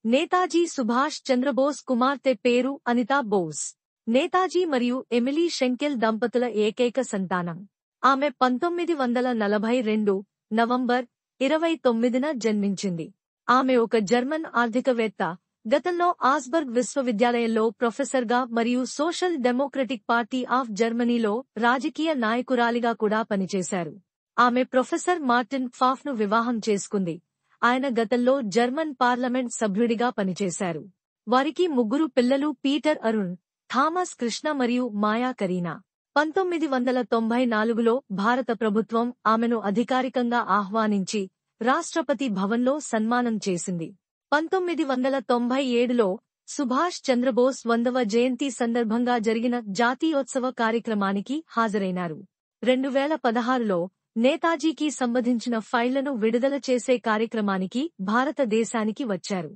నేతాజీ సుభాష్ చంద్రబోస్ కుమార్తె పేరు అనితా బోస్. నేతాజీ మరియు ఎమిలీ షెంకెల్ దంపతుల ఏకైక సంతానం. ఆమె 1942 నవంబర్ 29న జన్మించింది. ఆమె ఒక జర్మన్ ఆర్థికవేత్త. గతంలో ఆస్బర్గ్ విశ్వవిద్యాలయంలో ప్రొఫెసర్గా మరియు సోషల్ డెమోక్రటిక్ పార్టీ ఆఫ్ జర్మనీలో రాజకీయ నాయకురాలిగా కూడా పనిచేశారు. ఆమె ప్రొఫెసర్ మార్టిన్ ఫాఫ్ను వివాహం చేసుకుంది. ఆయన గతంలో జర్మన్ పార్లమెంట్ సభ్యుడిగా పనిచేశారు. వారికి ముగ్గురు పిల్లలు పీటర్ అరుణ్, థామస్ కృష్ణ మరియు మాయా కరీనా. 1994లో భారత ప్రభుత్వం ఆమెను అధికారికంగా ఆహ్వానించి రాష్ట్రపతి భవన్లో సన్మానం చేసింది. 1997లో సుభాష్ చంద్రబోస్ 100వ జయంతి సందర్భంగా జరిగిన జాతీయోత్సవ కార్యక్రమానికి హాజరైనారు. 2016లో నేతాజీకి సంబంధించిన ఫైళ్లను విడుదల చేసే కార్యక్రమానికి భారతదేశానికి వచ్చారు.